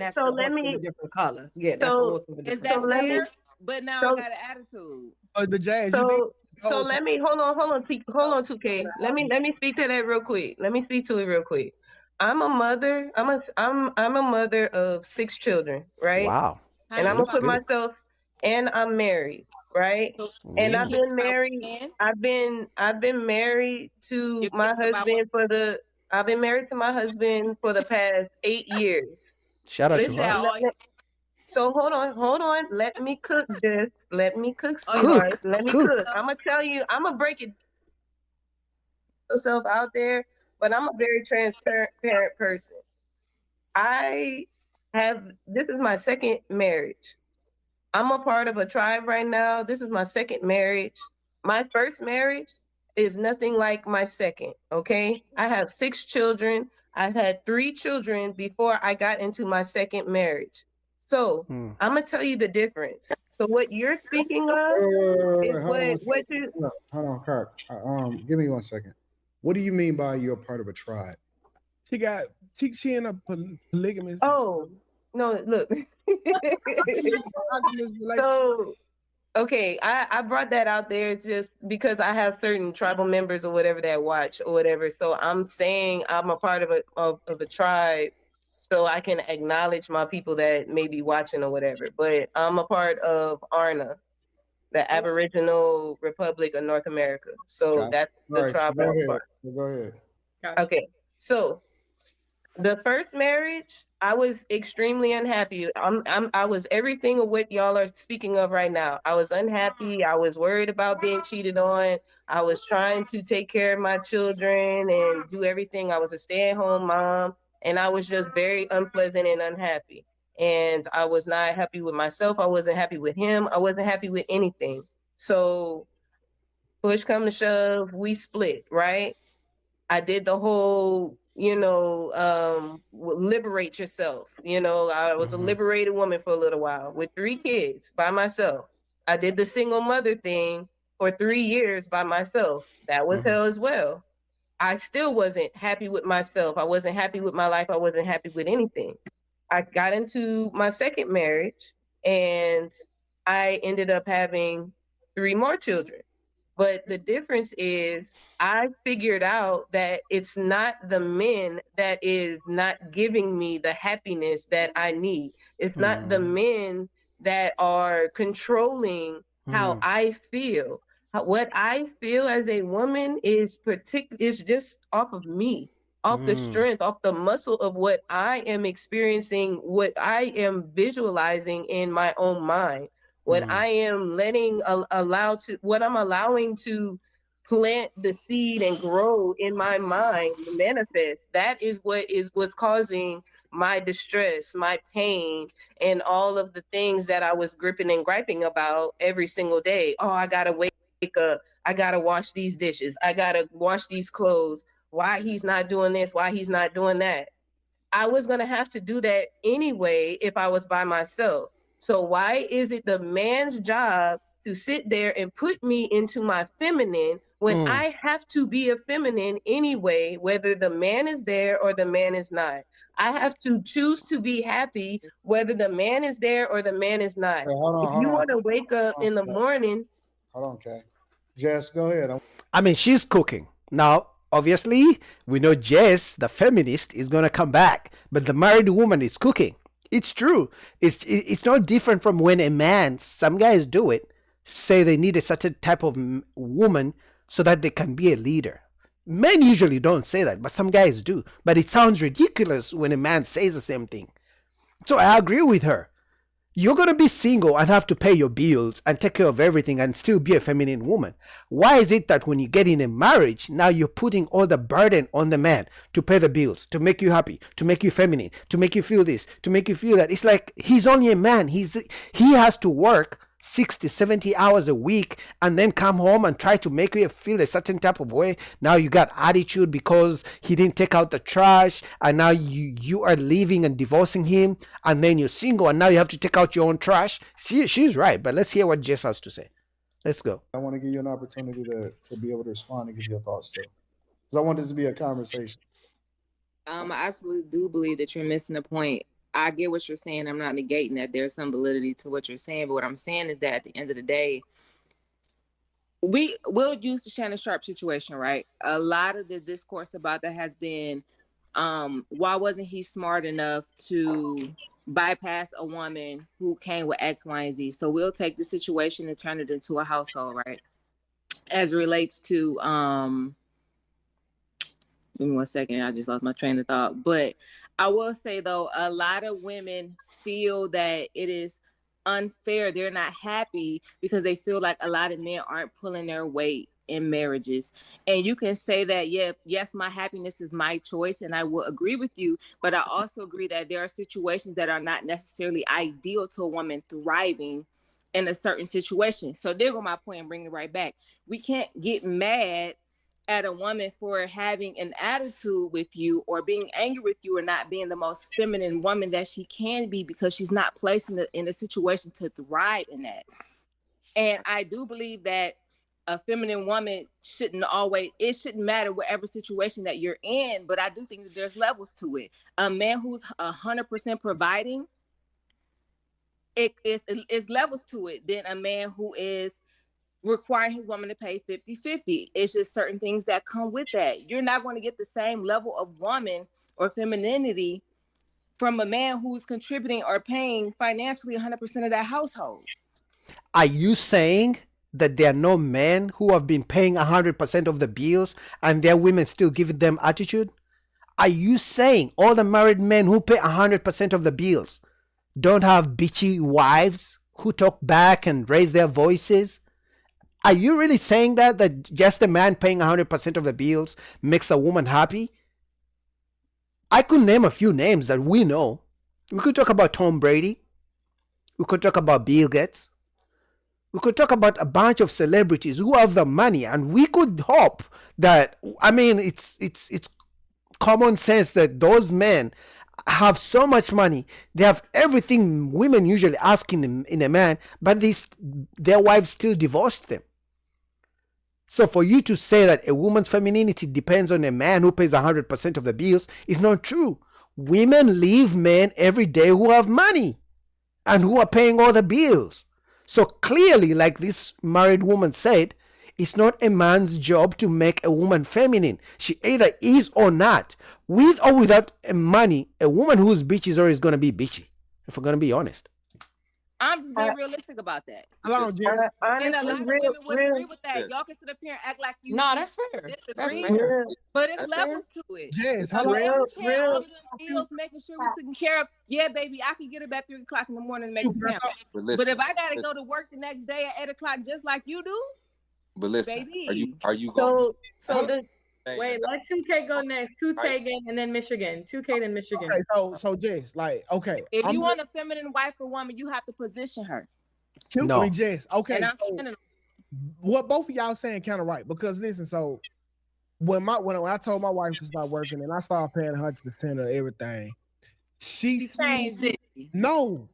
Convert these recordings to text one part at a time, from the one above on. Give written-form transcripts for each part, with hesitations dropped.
that's So the let horse with a me. different color. Yeah, that's a So horse with a Is different so that color. let me. fair? But now I So got an attitude. But Jazz, you think so let me hold on 2K. Let me speak to that real quick. Let me speak to it real quick. I'm a mother. I'm a mother of 6 children, right? Wow. How And She I'm many gonna looks put good. fathers? myself. And I'm married, right? So, so And your I've Mm. kids been about married. 1 I've been married to Your my kids about one. husband for the. I've been married to my husband for the past 8 years. Shout out So to you Listen, her. got all. so hold on. Let me cook this. Let me cook, Oh, you sweetheart. Cook, Let me cook. cook. I'm gonna tell you. I'm gonna break it yourself out there, but I'm a very transparent person. I have. This is my second marriage. I'm a part of a tribe right now. This is my second marriage. My first marriage is nothing like my second. Okay, I have 6 children. I've had 3 children before I got into my second marriage. So Mm. I'm gonna tell you the difference. So what you're speaking of is Hold on one what second. you. Hold on, Kirk. Give me 1 second. What do you mean by you're part of a tribe? she in a polygamous Oh no! Look. relationship. So okay, I brought that out there just because I have certain tribal members or whatever that watch or whatever. So I'm saying I'm a part of a tribe, so I can acknowledge my people that may be watching or whatever. But I'm a part of ARNA, the Aboriginal Republic of North America. So Gotcha. that's All the right, so tribe go I'm a ahead. part. So go ahead. Gotcha. Okay, so the first marriage, I was extremely unhappy. I was everything of what y'all are speaking of right now. I was unhappy. I was worried about being cheated on. I was trying to take care of my children and do everything. I was a stay-at-home mom, and I was just very unpleasant and unhappy. And I was not happy with myself. I wasn't happy with him. I wasn't happy with anything. So push come to shove, we split, right? I did the whole, liberate yourself. I was a Mm-hmm. liberated woman for a little while with 3 kids by myself. I did the single mother thing for 3 years by myself. That was Mm-hmm. hell as well. I still wasn't happy with myself. I wasn't happy with my life. I wasn't happy with anything. I got into my second marriage and I ended up having 3 more children. But the difference is I figured out that it's not the men that is not giving me the happiness that I need. It's not the Mm. men that are controlling how Mm. I feel. What I feel as a woman is just off of me, off the Mm. strength, off the muscle of what I am experiencing, what I am visualizing in my own mind, what Mm. I am what I'm allowing to plant the seed and grow in my mind, manifest. That is what's causing my distress, my pain, and all of the things that I was gripping and griping about every single day. Oh, I gotta wake up. I gotta wash these dishes. I gotta wash these clothes. Why he's not doing this? Why he's not doing that? I was going to have to do that anyway if I was by myself. So why is it the man's job to sit there and put me into my feminine when Mm. I have to be a feminine anyway, whether the man is there or the man is not? I have to choose to be happy whether the man is there or the man is not. Hey, hold If on, hold you on, want to wake up hold in the on, morning, hold on, Kay. Jess, go ahead. I mean, she's cooking. Now, obviously, we know Jess, the feminist, is going to come back, but the married woman is cooking. It's true. It's not different from when a man, some guys do it, say they need a certain type of woman so that they can be a leader. Men usually don't say that, but some guys do. But it sounds ridiculous when a man says the same thing. So I agree with her. You're going to be single and have to pay your bills and take care of everything and still be a feminine woman. Why is it that when you get in a marriage, now you're putting all the burden on the man to pay the bills, to make you happy, to make you feminine, to make you feel this, to make you feel that? It's like he's only a man. He has to work 60, 70 hours a week and then come home and try to make you feel a certain type of way. Now you got attitude because he didn't take out the trash, and now you are leaving and divorcing him, and then you're single and now you have to take out your own trash. See, she's right, but let's hear what Jess has to say. Let's go. I want to give you an opportunity to be able to respond and give your thoughts too, because I want this to be a conversation. I absolutely do believe that you're missing the point. I get what you're saying. I'm not negating that there's some validity to what you're saying, but what I'm saying is that at the end of the day, we'll use the Shannon Sharp situation, right? A lot of the discourse about that has been, why wasn't he smart enough to bypass a woman who came with X, Y, and Z? So we'll take the situation and turn it into a household, right? As it relates to, give me 1 second, I just lost my train of thought. But I will say though, a lot of women feel that it is unfair. They're not happy because they feel like a lot of men aren't pulling their weight in marriages. And you can say that, yeah, yes, my happiness is my choice, and I will agree with you, but I also agree that there are situations that are not necessarily ideal to a woman thriving in a certain situation. So there go my point and bring it right back. We can't get mad at a woman for having an attitude with you or being angry with you or not being the most feminine woman that she can be because she's not placed in a situation to thrive in that. And I do believe that a feminine woman shouldn't matter whatever situation that you're in, but I do think that there's levels to it. A man who's 100% providing, it's levels to it than a man who is requiring his woman to pay 50-50. It's just certain things that come with that. You're not going to get the same level of woman or femininity from a man who's contributing or paying financially 100% of that household. Are you saying that there are no men who have been paying 100% of the bills and their women still giving them attitude? Are you saying all the married men who pay 100% of the bills don't have bitchy wives who talk back and raise their voices? Are you really saying that just a man paying 100% of the bills makes a woman happy? I could name a few names that we know. We could talk about Tom Brady. We could talk about Bill Gates. We could talk about a bunch of celebrities who have the money, and we could hope that, I mean, it's common sense that those men have so much money. They have everything women usually ask in a man, but their wives still divorced them. So for you to say that a woman's femininity depends on a man who pays 100% of the bills is not true. Women leave men every day who have money and who are paying all the bills. So clearly, like this married woman said, it's not a man's job to make a woman feminine. She either is or not. With or without money, a woman who's bitchy is always going to be bitchy, if we're going to be honest. I'm just being realistic about that. Honestly, and a lot of women would agree with that. Yeah. Y'all can sit up here and act like you No, that's fair. That's disagree, fair. but it's That's levels to it. Jazz, A how man long? who paying all of them bills, making sure we're taken care of. Yeah, baby, I can get up at 3 o'clock in the morning and make a sandwich. But But listen, if I gotta go to work the next day at 8 o'clock just like you do, but listen, baby. are you going So the Wait, let 2K go next. 2K and then Michigan. 2K then Michigan. Okay, so Jess, like, okay. If you want a feminine wife or woman, you have to position her. No. Jess, okay. And I'm So standing what both of y'all saying kind of right, because listen, so when I told my wife to start working and I started paying 100% of everything, she changed it. No,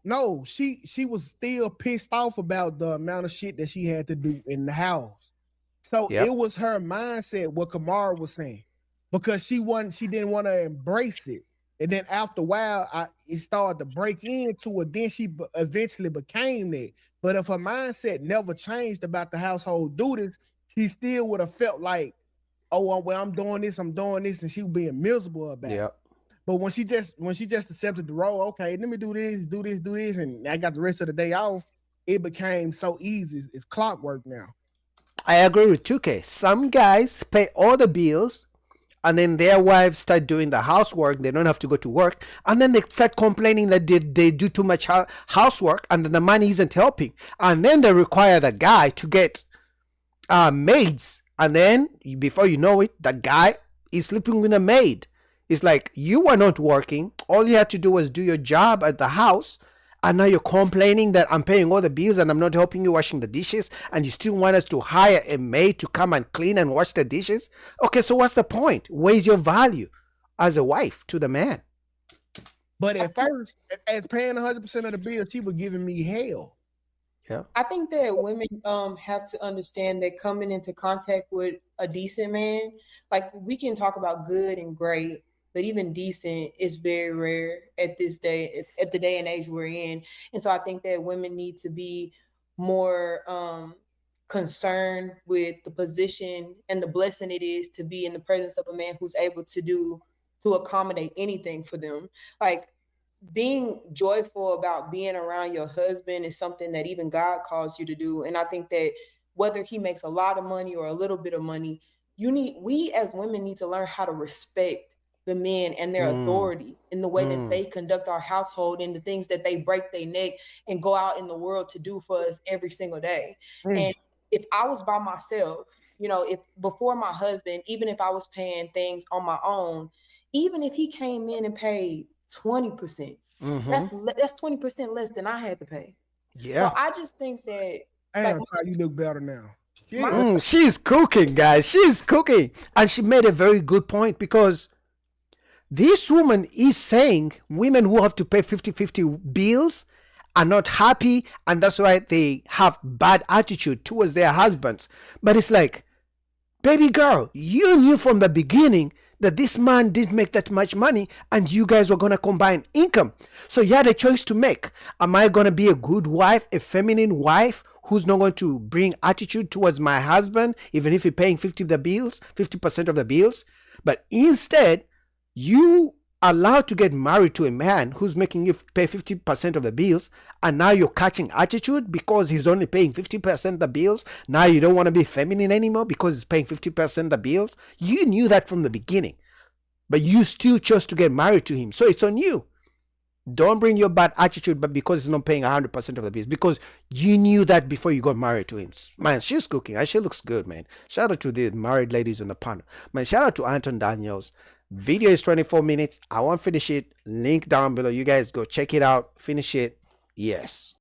she was still pissed off about the amount of shit that she had to do in the house. So it was her mindset, what Kamara was saying, because she didn't want to embrace it. And then after a while, it started to break into it. Then she eventually became that. But if her mindset never changed about the household duties, she still would have felt like, oh, well, I'm doing this, and she was being miserable about it. But when she just accepted the role, okay, let me do this, and I got the rest of the day off, it became so easy. It's clockwork now. I agree with 2K. Some guys pay all the bills and then their wives start doing the housework. They don't have to go to work. And then they start complaining that they do too much housework and then the money isn't helping. And then they require the guy to get maids. And then before you know it, the guy is sleeping with a maid. It's like, you were not working. All you had to do was do your job at the house. And now you're complaining that I'm paying all the bills and I'm not helping you washing the dishes, and you still want us to hire a maid to come and clean and wash the dishes? Okay, so what's the point? Where's your value as a wife to the man? But at first, as paying 100% of the bills, she was giving me hell. Yeah, I think that women have to understand that coming into contact with a decent man, like, we can talk about good and great, but even decent is very rare at this day, at the day and age we're in. And so I think that women need to be more concerned with the position and the blessing it is to be in the presence of a man who's able to accommodate anything for them. Like, being joyful about being around your husband is something that even God calls you to do. And I think that whether he makes a lot of money or a little bit of money, we as women need to learn how to respect the men and their authority in the way that they conduct our household and the things that they break their neck and go out in the world to do for us every single day. And if I was by myself, if before my husband, even if I was paying things on my own, even if he came in and paid 20%, that's 20% less than I had to pay. Yeah. So I just think that Damn, like, how you look better now. She's cooking, guys. She's cooking. And she made a very good point, because this woman is saying women who have to pay 50-50 bills are not happy, and that's why they have bad attitude towards their husbands. But it's like, baby girl, you knew from the beginning that this man didn't make that much money and you guys were going to combine income. So you had a choice to make. Am I going to be a good wife, a feminine wife who's not going to bring attitude towards my husband, even if he's paying 50% of the bills? But instead, you are allowed to get married to a man who's making you pay 50% of the bills, and now you're catching attitude because he's only paying 50% of the bills. Now you don't want to be feminine anymore because he's paying 50% of the bills. You knew that from the beginning, but you still chose to get married to him. So it's on you. Don't bring your bad attitude, but because he's not paying 100% of the bills, because you knew that before you got married to him. Man, she's cooking. She looks good, man. Shout out to the married ladies on the panel. Man, shout out to Anton Daniels. Video is 24 minutes. I won't finish it. Link down below. You guys go check it out. Finish it. Yes.